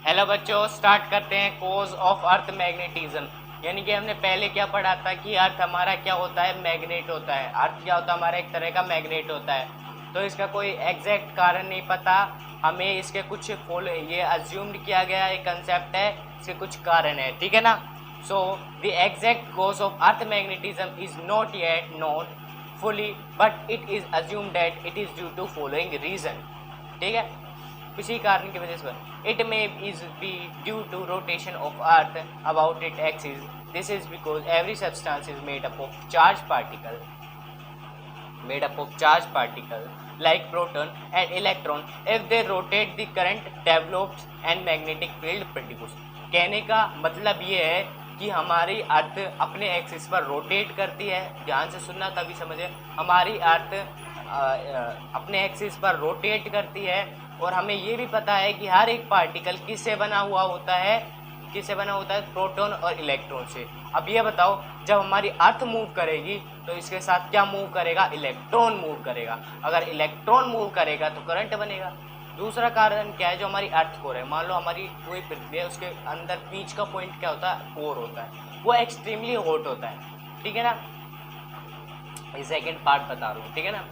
Hello बच्चों, start करते हैं कोज ऑफ अर्थ मैग्नेटिज्म। यानी कि हमने पहले क्या पढ़ा था कि अर्थ हमारा क्या होता है, मैग्नेट होता है। अर्थ क्या होता है, हमारा एक तरह का मैग्नेट होता है। तो इसका कोई एग्जैक्ट कारण नहीं पता हमें, इसके कुछ फॉलो ये अज्यूम्ड किया गया एक कंसेप्ट है, इसके कुछ कारण है, ठीक है ना। So the exact cause of earth magnetism is not yet known fully, but it is assumed that it is due to following reason, ठीक है। किसी कारण की वजह से it may is be due to rotation of earth about it axis. This is because every substance is made up of charge particle like proton and electron. If they rotate, the current develops and magnetic field produces. कहने का मतलब ये है कि हमारी अर्थ अपने axis पर rotate करती है। ध्यान से सुनना तभी समझे। हमारी अर्थ अपने एक्सिस पर रोटेट करती है और हमें ये भी पता है कि हर एक पार्टिकल किससे बना होता है, प्रोटॉन और इलेक्ट्रॉन से। अब ये बताओ, जब हमारी अर्थ मूव करेगी तो इसके साथ क्या मूव करेगा, इलेक्ट्रॉन मूव करेगा। अगर इलेक्ट्रॉन मूव करेगा तो करंट बनेगा। दूसरा कारण क्या है, जो हमारी अर्थ कोर है, मान लो हमारी कोई पृथ्वी है, उसके अंदर बीच का पॉइंट क्या होता है, कोर होता है, वो एक्सट्रीमली हॉट होता है, ठीक है ना। ये सेकेंड पार्ट बता रहा हूँ, ठीक है ना।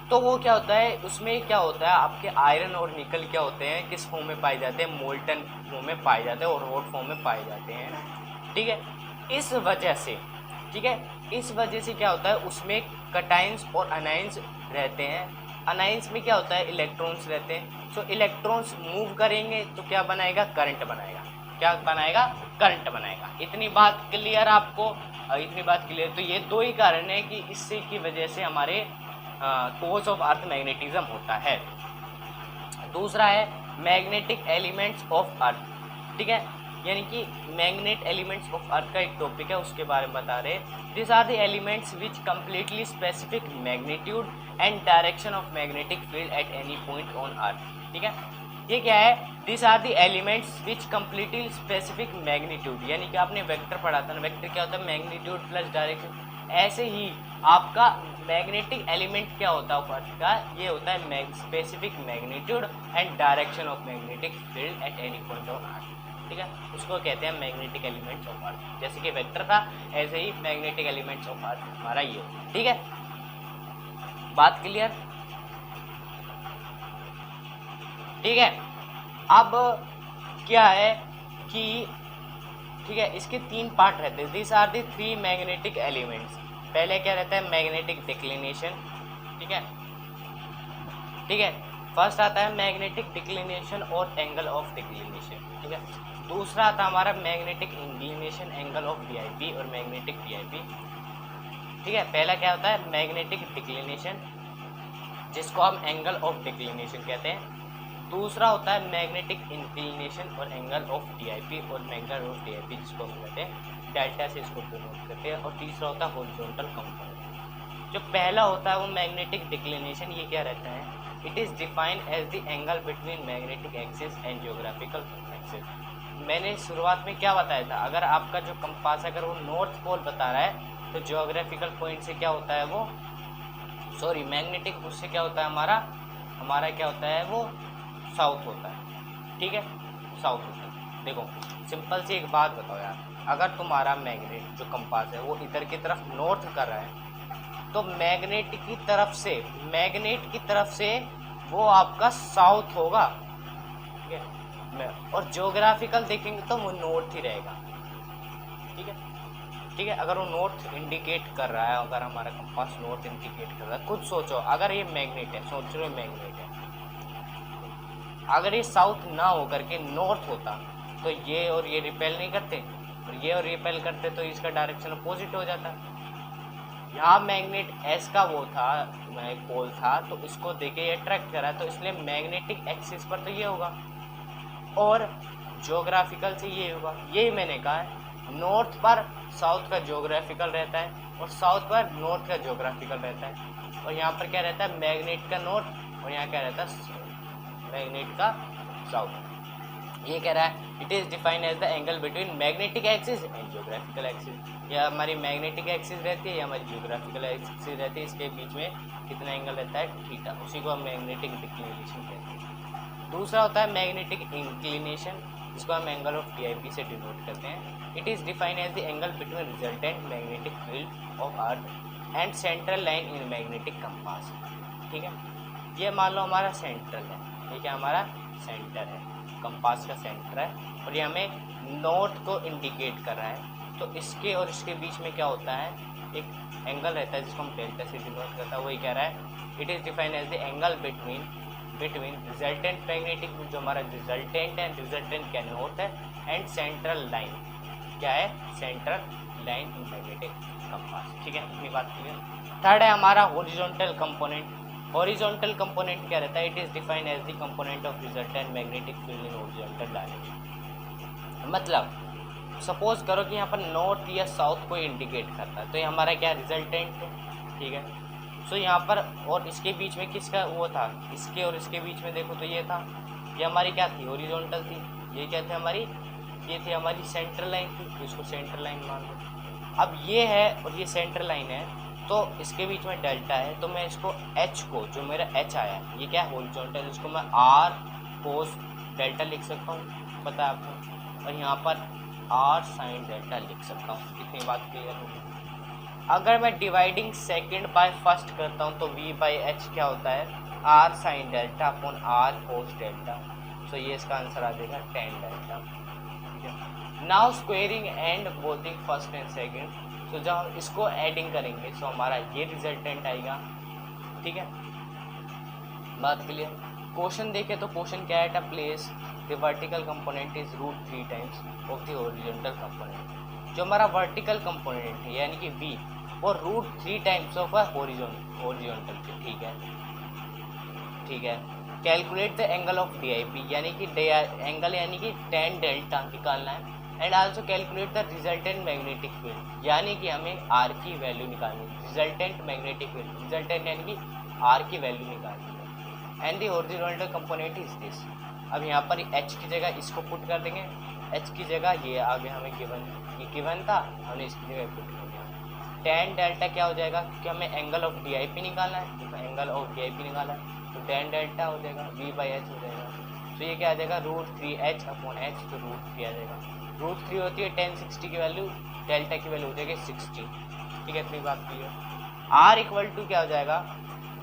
तो वो क्या होता है, उसमें क्या होता है, आपके आयरन और निकल क्या होते हैं, किस फॉर्म में पाए जाते हैं, मोल्टन फॉर्म में पाए जाते हैं और हॉट फॉर्म में पाए जाते हैं, ठीक है। इस वजह से, ठीक है, इस वजह से क्या होता है, उसमें कटाइंस और अनाइंस रहते हैं। अनाइंस में क्या होता है, इलेक्ट्रॉन्स रहते हैं। सो इलेक्ट्रॉन्स मूव करेंगे तो क्या बनाएगा, करंट बनाएगा। क्या बनाएगा, करंट बनाएगा। इतनी बात क्लियर आपको, इतनी बात क्लियर। तो ये दो ही कारण है कि इससे की वजह से हमारे कोज ऑफ अर्थ मैग्नेटिज्म होता है। दूसरा है मैग्नेटिक एलिमेंट्स ऑफ अर्थ, ठीक है। यानी कि मैग्नेट एलिमेंट्स ऑफ अर्थ का एक टॉपिक है, उसके बारे में बता रहे। This are the elements which completely specific magnitude and direction of magnetic field at any point on earth, ठीक है। ये क्या है, this are the elements which completely specific magnitude, यानी कि आपने वेक्टर पढ़ा था ना, वेक्टर क्या होता है, मैग्नीट्यूड प्लस डायरेक्शन। ऐसे ही आपका मैग्नेटिक एलिमेंट क्या होता है अर्थ का, ये होता है specific magnitude and direction of magnetic field at any point on earth, ठीक है। उसको कहते हैं मैग्नेटिक एलिमेंट्स ऑफ अर्थ। जैसे कि वेक्टर था, ऐसे ही मैग्नेटिक एलिमेंट्स ऑफ अर्थ हमारा ये, ठीक है। बात क्लियर, ठीक है। अब क्या है कि, ठीक है, इसके तीन पार्ट रहते हैं। This are the three magnetic elements. पहले क्या रहता है, मैग्नेटिक डिक्लिनेशन, ठीक है, ठीक है। फर्स्ट आता है मैग्नेटिक डिक्लिनेशन और एंगल ऑफ डिक्लिनेशन, ठीक है। दूसरा आता है हमारा magnetic inclination, angle of VIP और मैग्नेटिक वीआईपी, ठीक है। पहला क्या होता है, मैग्नेटिक डिक्लिनेशन, जिसको हम एंगल ऑफ डिक्लिनेशन कहते हैं। दूसरा होता है मैग्नेटिक इंक्लिनेशन और एंगल ऑफ डीआईपी और एंगल ऑफ डीआईपी, जिसको हम कहते हैं डेल्टा से इसको डिनोट करते हैं। और तीसरा होता है हॉरिजॉन्टल कंपोनेंट। जो पहला होता है वो मैग्नेटिक डिक्लिनेशन, ये क्या रहता है, it is defined as the angle between magnetic axis and geographical axis. मैंने शुरुआत में क्या बताया था, अगर आपका जो कंपास अगर वो नॉर्थ पोल बता रहा है तो जियोग्राफिकल पॉइंट से क्या होता है वो, सॉरी मैग्नेटिक, उससे क्या होता है हमारा क्या होता है वो साउथ होता है, ठीक है, साउथ होता है। देखो सिंपल सी एक बात बताओ यार, अगर तुम्हारा मैग्नेट जो कंपास है वो इधर की तरफ नॉर्थ कर रहा है तो मैग्नेट की तरफ से वो आपका साउथ होगा, ठीक है। और ज्योग्राफिकल देखेंगे तो वो नॉर्थ ही रहेगा, ठीक है, ठीक है। अगर वो नॉर्थ इंडिकेट कर रहा है, अगर हमारा कंपास नॉर्थ इंडिकेट कर रहा है, खुद सोचो अगर ये मैग्नेट है, सोच रहे हो मैग्नेट है, अगर ये साउथ ना होकर के नॉर्थ होता तो ये और ये रिपेल नहीं करते, और ये और रिपेल करते तो इसका डायरेक्शन अपोजिट हो जाता। यहाँ मैग्नेट एस का वो था, पोल था, तो इसको देके ये अट्रैक्ट करा, तो इसलिए मैग्नेटिक एक्सिस पर तो ये होगा और ज्योग्राफिकल से ये होगा। यही मैंने कहा है, नॉर्थ पर साउथ का ज्योग्राफिकल रहता है और साउथ पर नॉर्थ का ज्योग्राफिकल रहता है। और यहाँ पर क्या रहता है, मैग्नेट का नॉर्थ, और यहाँ क्या रहता है, मैग्नेट का साउथ। ये कह रहा है it is defined as the angle between magnetic axis and geographical axis. या हमारी मैग्नेटिक एक्सिस रहती है या हमारी जियोग्राफिकल एक्सिस रहती है, इसके बीच में कितना एंगल रहता है, थीटा, उसी को हम मैग्नेटिक डिक्लिनेशन कहते हैं। दूसरा होता है मैग्नेटिक इंक्लिनेशन, जिसको हम एंगल ऑफ DIP से डिनोट करते हैं। It is defined as the angle between resultant magnetic field of earth and central line in magnetic compass. ठीक है, ये मान लो हमारा सेंट्रल है, ये क्या हमारा सेंटर है, कंपास का सेंटर है, और ये हमें नॉर्थ को इंडिकेट कर रहा है। तो इसके और इसके बीच में क्या होता है, एक एंगल रहता है जिसको हम डेल्टा से डिनोट करता है। वही कह रहा है it is defined as the angle between resultant magnetic, जो हमारा रिजल्टेंट है, रिजल्टेंट क्या नॉर्थ है, एंड सेंट्रल लाइन क्या है, central line in magnetic compass. ठीक है, इतनी बात क्लियर। थर्ड है हमारा हॉरिजॉन्टल कंपोनेंट। हॉरिजॉन्टल कंपोनेंट क्या रहता है, it is defined as the component of resultant magnetic field in horizontal direction. मतलब सपोज करो कि यहाँ पर नॉर्थ या साउथ को इंडिकेट करता है, तो ये हमारा क्या रिजल्टेंट है। ठीक है, सो यहाँ पर और इसके बीच में किसका वो था, इसके और इसके बीच में देखो तो ये था, ये हमारी क्या थी, हॉरिजॉन्टल थी। ये क्या थी हमारी, ये थी हमारी सेंट्रल लाइन थी, तो इसको सेंट्रल लाइन मान लो। अब ये है और ये सेंट्रल लाइन है, तो इसके बीच में डेल्टा है, तो मैं इसको H को, जो मेरा H आया ये क्या है हॉरिजॉन्टल, इसको मैं R कोस डेल्टा लिख सकता हूँ, पता है आपको, और यहाँ पर R साइन डेल्टा लिख सकता हूँ। इतनी बात क्लियर होगी। अगर मैं डिवाइडिंग सेकंड बाय फर्स्ट करता हूँ तो V/H क्या होता है, R sine delta upon R cos delta. So ये इसका आंसर आ जाएगा tan डेल्टा। ठीक है, now squaring and bothing first and second. So जब हम इसको एडिंग करेंगे तो हमारा ये रिजल्टेंट आएगा। ठीक है, बात क्लियर। क्वेश्चन देखे तो क्वेश्चन क्या है, place the vertical component is √3 times of the horizontal component. जो हमारा वर्टिकल कंपोनेंट है यानी कि V, वो √3 टाइम्स ऑफ हॉरिजॉन्टल पे। ठीक है, ठीक है। Calculate the angle of DIP, यानी कि एंगल यानी कि tan डेल्टा निकालना है। And also calculate the resultant magnetic field, यानी कि हमें R की वैल्यू निकालनी है। रिजल्टेंट मैग्नेटिक फील्ड, रिजल्टेंट यानी कि R की वैल्यू निकालनी है। And the horizontal component is this. अब यहाँ पर H की जगह इसको पुट कर देंगे, H की जगह ये आगे हमें गिवन था, हमने इसकी जगह पुट कर दिया। tan डेल्टा क्या हो जाएगा, क्योंकि हमें एंगल ऑफ DIP निकालना है, तो एंगल ऑफ DIP निकाला है तो tan डेल्टा हो जाएगा, V/H हो जाएगा। तो ये क्या आ जाएगा, √3H अपॉन H, तो √3 आ जाएगा। √3 होती है tan 60 की वैल्यू, डेल्टा की वैल्यू हो जाएगी 60। ठीक है, इतनी बात की है। R इक्वल टू क्या हो जाएगा,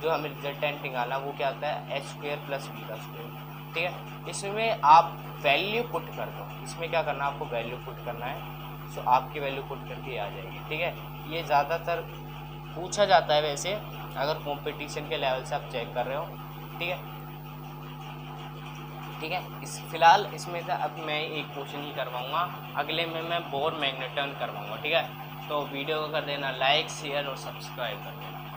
जो हमें रिजल्टेंट निकालना वो क्या होता है, H² + V²। ठीक है, इसमें आप वैल्यू पुट कर दो, इसमें क्या करना है आपको वैल्यू पुट करना है। सो आपकी वैल्यू पुट करके आ जाएगी। ठीक है, ये ज़्यादातर पूछा जाता है वैसे, अगर कंपटीशन के लेवल से आप चेक कर रहे हो। ठीक है, ठीक है। इस फिलहाल इसमें से अब मैं एक क्वेश्चन ही करवाऊँगा, अगले में मैं बोर मैग्नेटन करवाऊँगा। ठीक है, तो वीडियो को कर देना लाइक, शेयर और सब्सक्राइब कर देना।